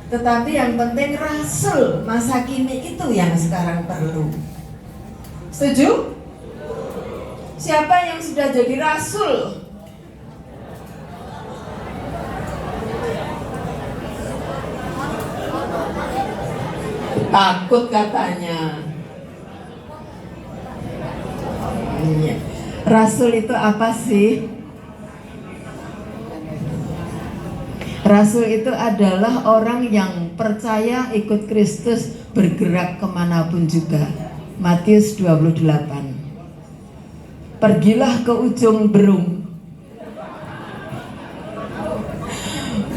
Tetapi yang penting rasul masa kini itu yang sekarang perlu. Setuju? Siapa yang sudah jadi rasul? Takut katanya. Rasul itu apa sih? Rasul itu adalah orang yang percaya ikut Kristus, bergerak kemanapun juga. Matius 28. Pergilah ke ujung berung.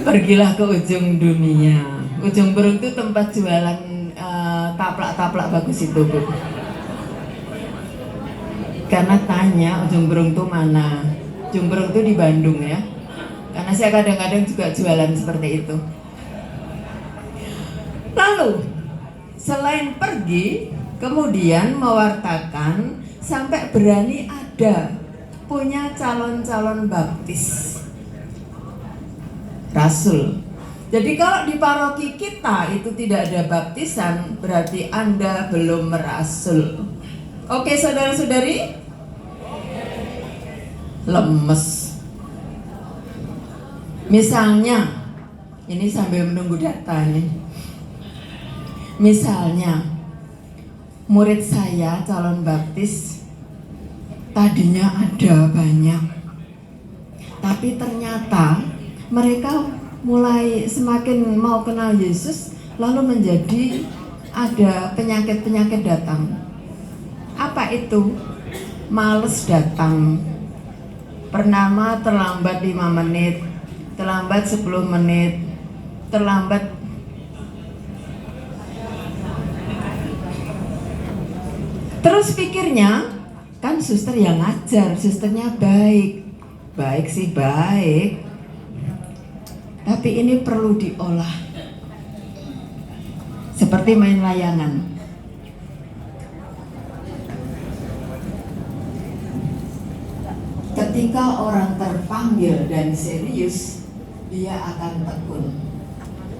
Pergilah ke ujung dunia. Ujung berung itu tempat jualan taplak-taplak bagus itu, Bu. Karena tanya ujung berung itu mana? Ujung berung itu di Bandung ya. Karena saya kadang-kadang juga jualan seperti itu. Lalu selain pergi, kemudian mewartakan sampai berani ada punya calon-calon baptis rasul. Jadi kalau di paroki kita itu tidak ada baptisan, berarti Anda belum merasul. Oke saudara-saudari? Lemes. Misalnya, ini sambil menunggu data nih. Misalnya, murid saya calon baptis tadinya ada banyak, tapi ternyata mereka mulai semakin mau kenal Yesus, lalu menjadi ada penyakit-penyakit datang. Apa itu? Males datang. Pertama terlambat 5 menit, terlambat 10 menit, terlambat terus pikirnya, kan suster yang ngajar, susternya baik. Baik sih baik, tapi ini perlu diolah. Seperti main layangan. Ketika orang terpanggil dan serius, dia akan tekun.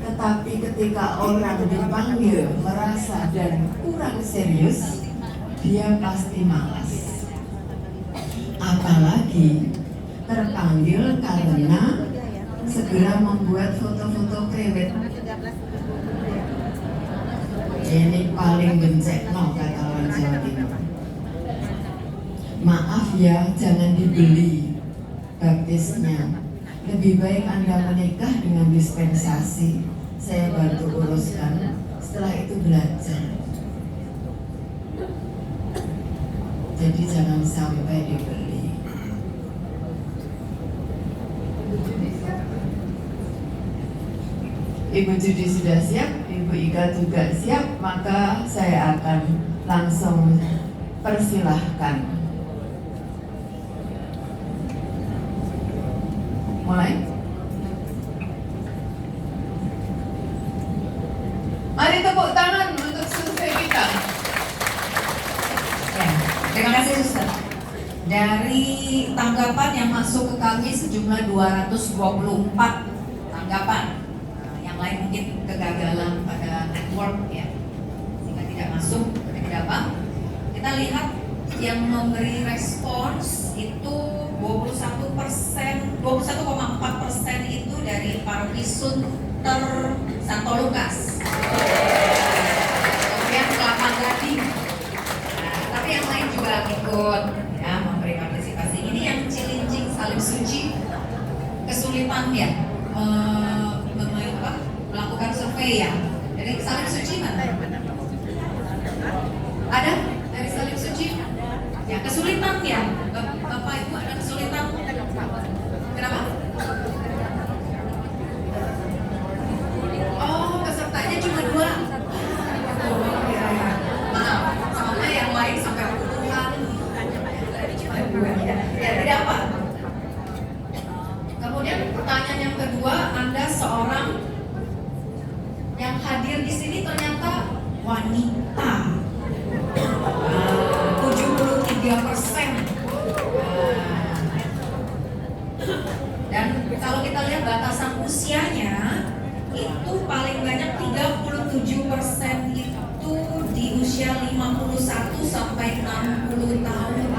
Tetapi ketika orang dipanggil merasa dan kurang serius, dia pasti malas. Apalagi terpanggil karena segera membuat foto-foto prewed. Ini paling bencekno kata orang Jawa Timur. Maaf ya, jangan dibeli baptisnya. Lebih baik Anda menikah dengan dispensasi. Saya bantu uruskan, setelah itu belajar. Jadi jangan sampai dibeli. Ibu Judi sudah siap, Ibu Ika juga siap, maka saya akan langsung persilahkan. Mulai. Mari tepuk tangan untuk survei kita. Ya, terima kasih Suster. Dari tanggapan yang masuk ke kami sejumlah 224 tanggapan. Yang lain mungkin kegagalan pada network ya, sehingga tidak masuk, tapi tidak apa. Kita lihat yang memberi respons itu 21,4% itu dari paroki Sunter Santo Lukas. Kemudian Kelapa Gading. Nah, tapi yang lain juga ikut ya memberi partisipasi. Ini yang Cilincing Salib Suci kesulitan ya melakukan survei ya. Dari Salib Suci mana? Ada dari Salib Suci? Ya kesulitan ya. Bapak Ibu ada kesulitan? Kenapa? Oh, pesertanya cuma 2. Maaf, sama yang lain sampai puluhan. Cuma 2 ya. Ya tidak apa. Kemudian pertanyaan yang kedua, Anda seorang yang hadir di sini ternyata wanita. 73%. Dan kalau kita lihat batasan usianya itu paling banyak 37% itu di usia 51 sampai 60 tahun.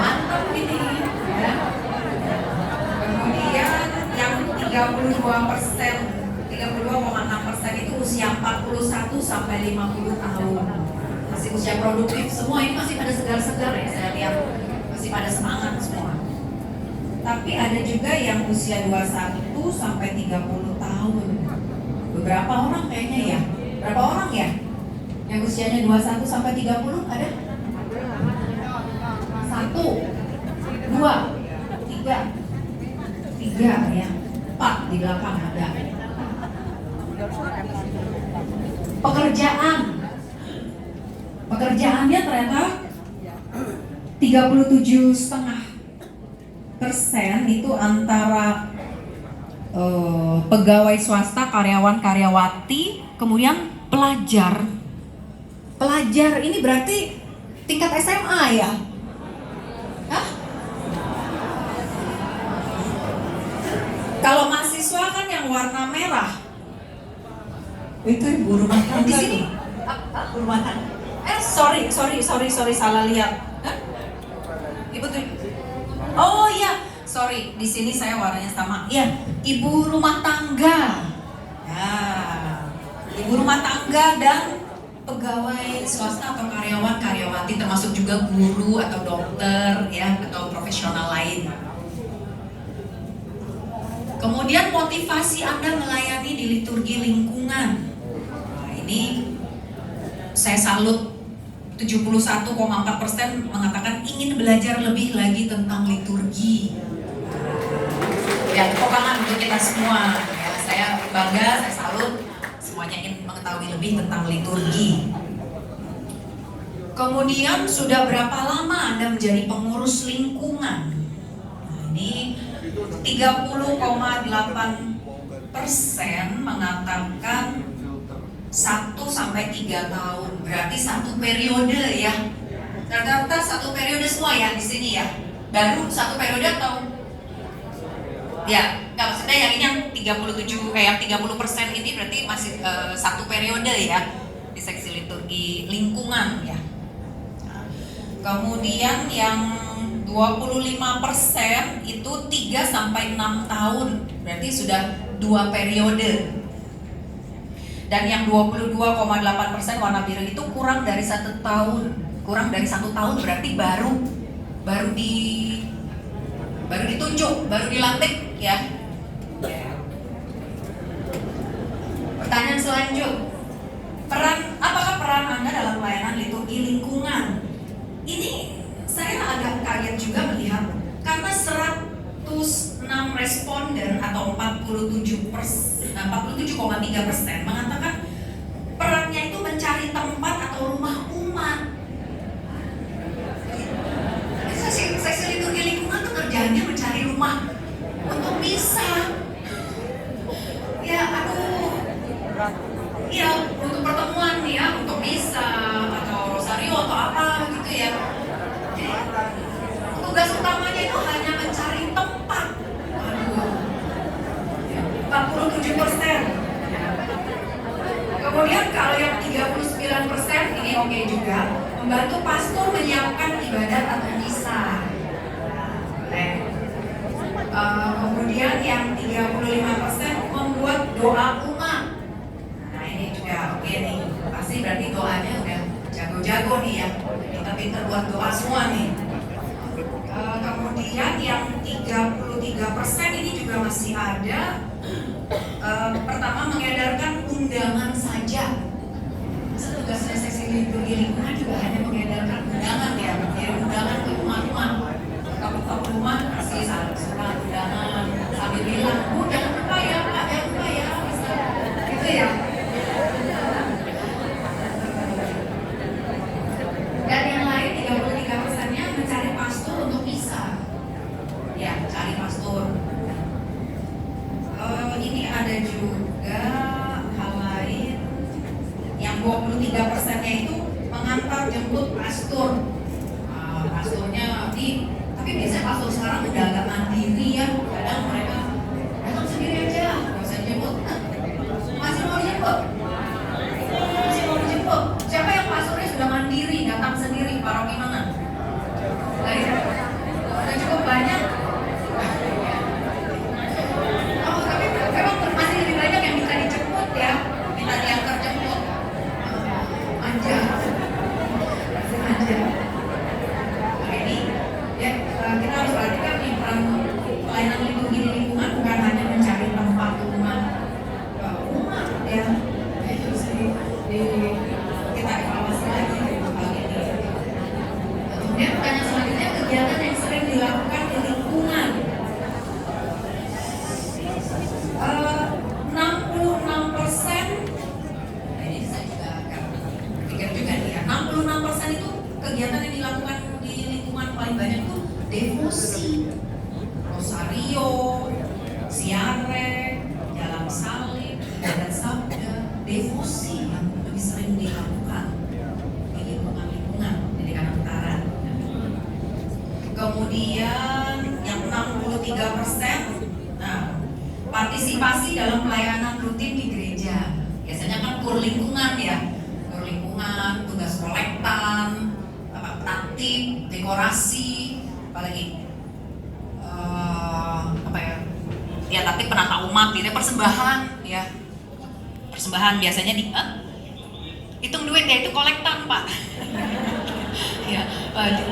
Mantap ini ya. Kemudian yang 32%, 32,6% itu usia 41 sampai 50 tahun. Masih usia produktif semua, ini masih pada segar-segar ya, saya lihat masih pada semangat semua. Tapi ada juga yang usia 21 sampai 30 tahun. Beberapa orang kayaknya ya. Berapa orang ya? Yang usianya 21 sampai 30 ada? 1, 2, 3 ya. 4 di belakang ada. Pekerjaannya ternyata 37,5% itu antara pegawai swasta, karyawan-karyawati, kemudian pelajar. Pelajar ini berarti tingkat SMA ya? Hah? Kalau mahasiswa kan yang warna merah. Itu ibu rumah tangga. Di sini Ibu rumah tangga. sorry salah lihat. Hah? Ibu tuh. Oh iya, sorry, di sini saya warnanya sama. Iya, ibu rumah tangga. Ya, ibu rumah tangga dan pegawai swasta atau karyawan-karyawati, termasuk juga guru atau dokter ya, atau profesional lain. Kemudian motivasi Anda melayani di liturgi lingkungan. Nah, ini saya salut. 71,4% mengatakan ingin belajar lebih lagi tentang liturgi. Ya, tepuk tangan untuk kita semua. Ya, saya bangga, saya salut. Semuanya ingin mengetahui lebih tentang liturgi. Kemudian sudah berapa lama Anda menjadi pengurus lingkungan? Nah, ini 30,8% mengatakan 1 sampai 3 tahun, berarti 1 periode ya. Rata-rata 1 periode semua ya di sini ya. Baru 1 periode atau? Ya, nggak, maksudnya yang ini yang 30% ini berarti masih 1 periode ya di seksi liturgi lingkungan ya. Nah, kemudian yang 25% itu 3 sampai 6 tahun, berarti sudah 2 periode. Dan yang 22,8% warna biru itu kurang dari 1 tahun. Kurang dari 1 tahun berarti baru ditunjuk, baru dilantik ya. Pertanyaan selanjutnya, apakah peran Anda dalam pelayanan liturgi lingkungan? Ini saya agak kaget juga melihat karena 106 responden atau 47,3% mengatakan perannya itu mencari tempat atau rumah umat. Seksi liturgi lingkungan tuh kerjaannya mencari rumah untuk misa. Ya, untuk pertemuan ya, untuk misa atau rosario atau apa gitu ya. Jadi, tugas utamanya itu hanya mencari tempat. 47%. Kemudian kalau yang 39% ini oke juga, membantu pastor menyiapkan ibadat atau misa. Kemudian yang 35% membuat doa umat. Nah, ini juga oke nih. Pasti berarti doanya udah jago-jago nih ya. Pintar-pintar buat doa semua nih. Kemudian yang 33% ini juga masih ada. Pertama, mengedarkan undangan saja. Masa tugasnya seksi liturgi lingkungan juga hanya mengedarkan undangan ya, mengirim undangan ke rumah-rumah. Kamu rumah kasih surat undangan sambil bilang, "Bu, jangan lupa ya, Pak, jangan lupa ya." Bisa gitu ya. Dan yang lain 33%-nya mencari pastor untuk misa. Ya, cari pastor. Ini ada juga hal lain yang 23%-nya itu mengantar jemput pastor. Pastornya tapi biasanya pastor sekarang udah agak mandiri ya. Kadang mereka datang sendiri aja, nggak usah jemput. devosi yang lebih sering dilakukan di lingkungan di Kalimantan Utara. Kemudian yang 63%, nah, partisipasi dalam pelayanan rutin di gereja. Biasanya kan kur lingkungan ya, kur lingkungan, tugas kolektan, taktik, dekorasi, apalagi apa ya? Ya taktik penata umat, ini persembahan ya. Persembahan biasanya hitung duit ya, itu kolektan Pak. Ya,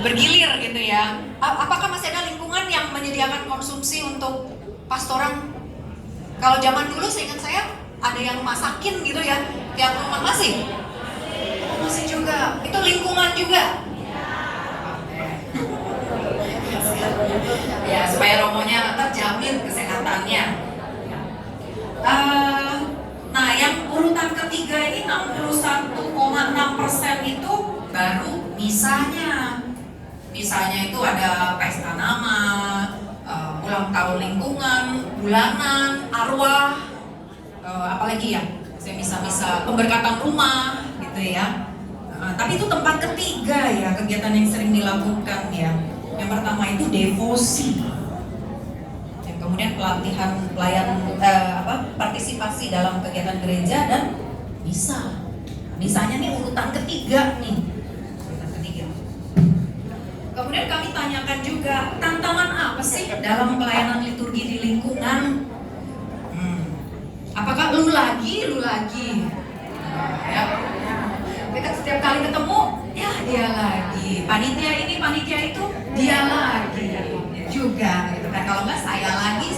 bergilir gitu ya. Apakah masih ada lingkungan yang menyediakan konsumsi untuk pastoran? Kalau zaman dulu seingat saya ada yang masakin gitu ya, tiap rumah masih? Masih juga. Itu lingkungan juga. Ya, supaya romonya terjamin kesehatannya. Nah, yang urutan ketiga ini 61,6% itu baru misanya. Misanya itu ada pesta nama, ulang tahun lingkungan, bulanan, arwah, apalagi ya, misa-misa pemberkatan rumah gitu ya. Tapi itu tempat ketiga ya kegiatan yang sering dilakukan ya. Yang pertama itu devosi. Yang kemudian partisipasi dalam kegiatan gereja dan misa. Misanya nih urutan ketiga nih. Urutan ketiga. Kemudian kami tanyakan juga tantangan apa sih dalam pelayanan liturgi di lingkungan? Apakah lu lagi? Ya. Kita setiap kali ketemu, ya dia lagi. Panitia ini, panitia itu, dia lagi juga. Gitu kan? Kalau nggak saya lagi,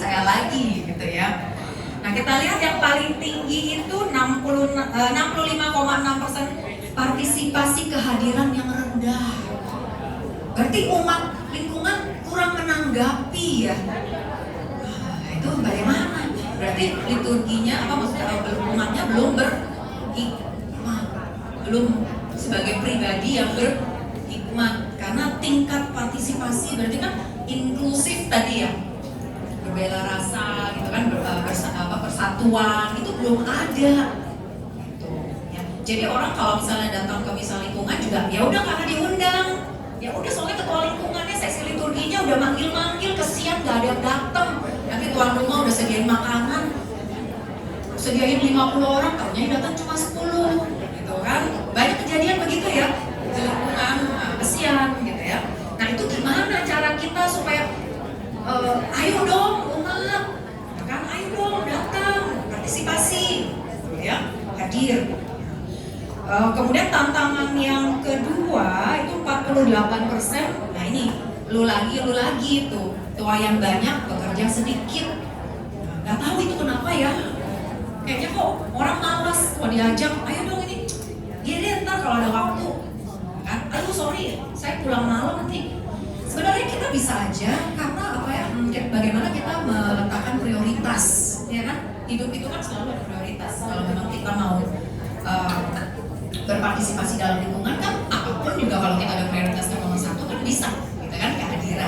gitu ya. Nah kita lihat yang paling tinggi itu 65,6% partisipasi kehadiran yang rendah. Berarti umat lingkungan kurang menanggapi ya. Nah, itu bagaimana? Berarti liturginya umatnya belum berhikmat, belum sebagai pribadi yang berhikmat, karena tingkat partisipasi berarti kan inklusif tadi ya, berbela rasa gitu kan, persatuan itu belum ada gitu, ya. Jadi orang kalau misalnya datang ke misa lingkungan juga ya udah karena diundang, ya udah soalnya ketua lingkungannya sesi liturginya udah manggil kesian nggak ada yang datang. Nanti tuan rumah udah sediain makanan, sediain 50 orang, taunya yang datang cuma 10 gitu kan. Banyak kejadian begitu ya di lingkungan, kesian gitu ya. Nah itu gimana cara kita supaya ayo dong umat, kan ayo dong datang, partisipasi gitu ya, hadir. Kemudian tantangan yang kedua itu 48%. Nah ini lu lagi tuh, tua yang banyak bekerja sedikit. Nggak tahu itu kenapa ya, kayaknya kok orang malas kalau diajak, ayo dong ini gini ntar kalau ada waktu kan, aduh sorry saya pulang malam nanti. Sebenarnya kita bisa aja, karena apa ya, bagaimana kita meletakkan prioritas ya kan. Hidup itu kan selalu ada prioritas. Kalau memang kita mau berpartisipasi dalam lingkungan kan, apapun juga kalau kita ada prioritasnya nomor 1 kan bisa.